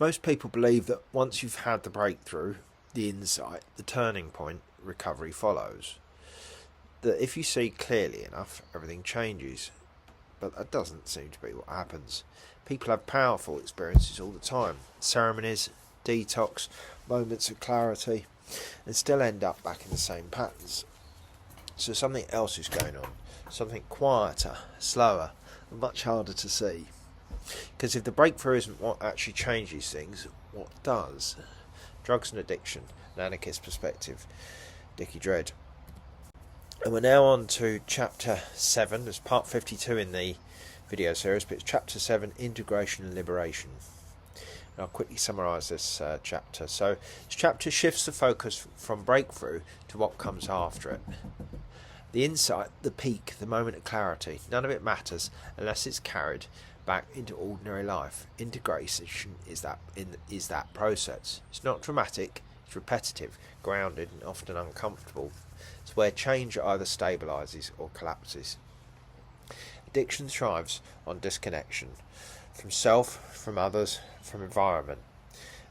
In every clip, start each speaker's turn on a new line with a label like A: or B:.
A: Most people believe that once you've had the breakthrough, the insight, the turning point, recovery follows. That if you see clearly enough, everything changes. But that doesn't seem to be what happens. People have powerful experiences all the time. Ceremonies, detox, moments of clarity, and still end up back in the same patterns. So something else is going on. Something quieter, slower, and much harder to see. Because if the breakthrough isn't what actually changes things, what does? Drugs and addiction, an anarchist perspective. Dickie Dredd. And we're now on to chapter 7. There's part 52 in the video series, but it's chapter 7, Integration and Liberation. And I'll quickly summarise this chapter. So this chapter shifts the focus from breakthrough to what comes after it. The insight, the peak, the moment of clarity, none of it matters unless it's carried back into ordinary life. Integration is that process. It's not dramatic, it's repetitive, grounded and often uncomfortable. It's where change either stabilises or collapses. Addiction thrives on disconnection from self, from others, from environment.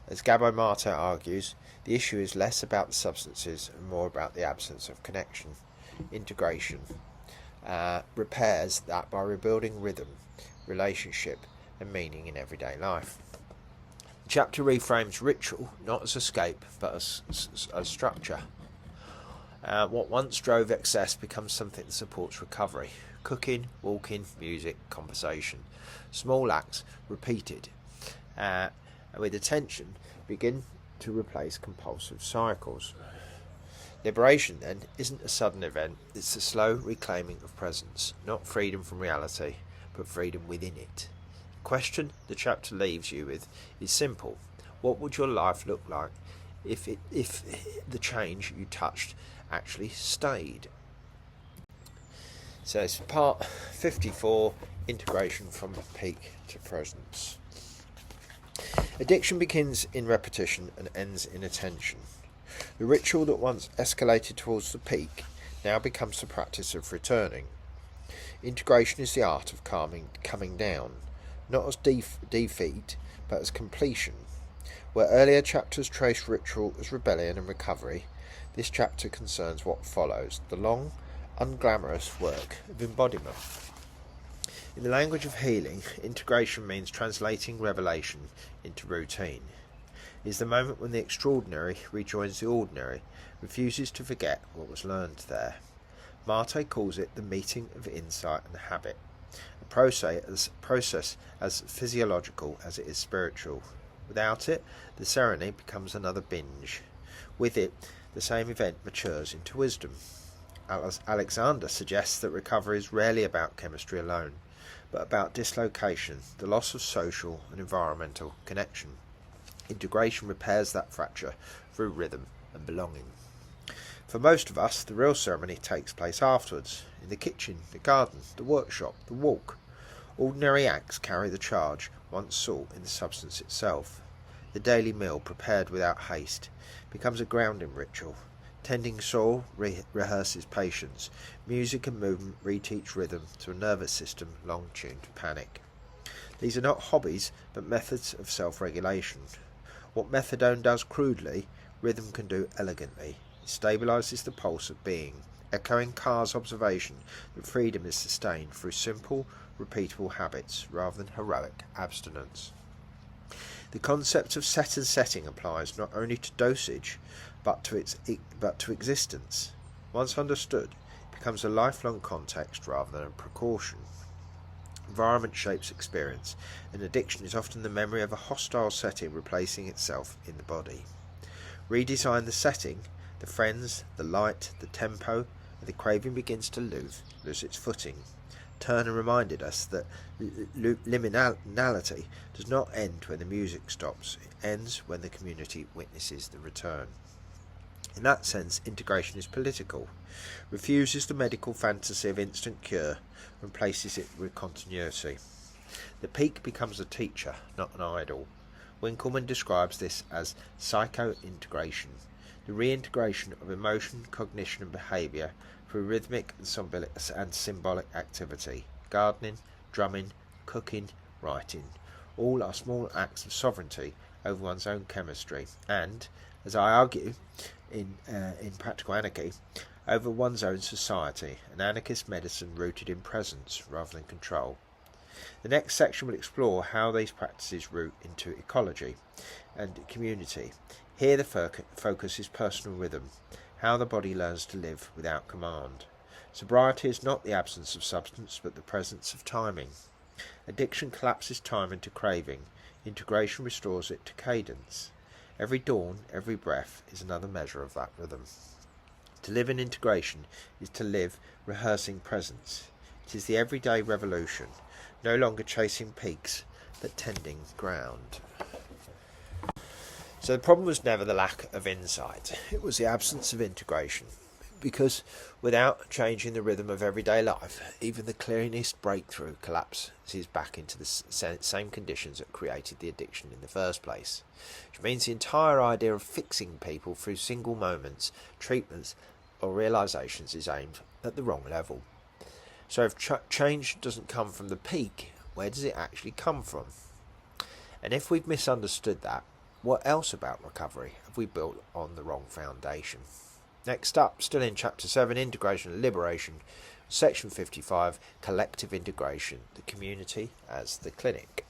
A: As Gabor Mate argues, the issue is less about the substances and more about the absence of connection. Integration repairs that by rebuilding rhythm, relationship and meaning in everyday life. The chapter reframes ritual not as escape but as structure. What once drove excess becomes something that supports recovery. Cooking, walking, music, conversation. Small acts repeated with attention begin to replace compulsive cycles. Liberation, then, isn't a sudden event, it's the slow reclaiming of presence, not freedom from reality, but freedom within it. The question the chapter leaves you with is simple. What would your life look like if the change you touched actually stayed? So it's part 54, Integration from Peak to Presence. Addiction begins in repetition and ends in attention. The ritual that once escalated towards the peak now becomes the practice of returning. Integration is the art of coming down, not as defeat, but as completion. Where earlier chapters traced ritual as rebellion and recovery, this chapter concerns what follows, the long, unglamorous work of embodiment. In the language of healing, integration means translating revelation into routine. It is the moment when the extraordinary rejoins the ordinary, refuses to forget what was learned there. Mate calls it the meeting of insight and habit, a process as physiological as it is spiritual. Without it, the ceremony becomes another binge. With it, the same event matures into wisdom. Alexander suggests that recovery is rarely about chemistry alone, but about dislocation, the loss of social and environmental connection. Integration repairs that fracture through rhythm and belonging. For most of us, the real ceremony takes place afterwards, in the kitchen, the garden, the workshop, the walk. Ordinary acts carry the charge once sought in the substance itself. The daily meal, prepared without haste, becomes a grounding ritual. Tending soil rehearses patience. Music and movement reteach rhythm to a nervous system long tuned to panic. These are not hobbies, but methods of self-regulation. What methadone does crudely, rhythm can do elegantly. It stabilises the pulse of being, echoing Carr's observation that freedom is sustained through simple, repeatable habits rather than heroic abstinence. The concept of set and setting applies not only to dosage, but to existence. Once understood, it becomes a lifelong context rather than a precaution. Environment shapes experience, and addiction is often the memory of a hostile setting replacing itself in the body. Redesign the setting, the friends, the light, the tempo, and the craving begins to lose its footing. Turner reminded us that liminality does not end when the music stops, it ends when the community witnesses the return. In that sense, integration is political, refuses the medical fantasy of instant cure, and replaces it with continuity. The peak becomes a teacher, not an idol. Winckelmann describes this as psycho-integration, the reintegration of emotion, cognition and behaviour through rhythmic and symbolic activity. Gardening, drumming, cooking, writing, all are small acts of sovereignty over one's own chemistry, and, as I argue in Practical Anarchy, over one's own society, an anarchist medicine rooted in presence rather than control. The next section will explore how these practices root into ecology and community. Here the focus is personal rhythm, how the body learns to live without command. Sobriety is not the absence of substance, but the presence of timing. Addiction collapses time into craving. Integration restores it to cadence. Every dawn, every breath is another measure of that rhythm. To live in integration is to live rehearsing presence. It is the everyday revolution, no longer chasing peaks, but tending ground. So the problem was never the lack of insight, it was the absence of integration. Because without changing the rhythm of everyday life, even the clearest breakthrough collapses back into the same conditions that created the addiction in the first place. Which means the entire idea of fixing people through single moments, treatments, or realizations is aimed at the wrong level. So if change doesn't come from the peak, where does it actually come from? And if we've misunderstood that, what else about recovery have we built on the wrong foundation? Next up, still in Chapter 7, Integration and Liberation, Section 55, Collective Integration, the community as the clinic.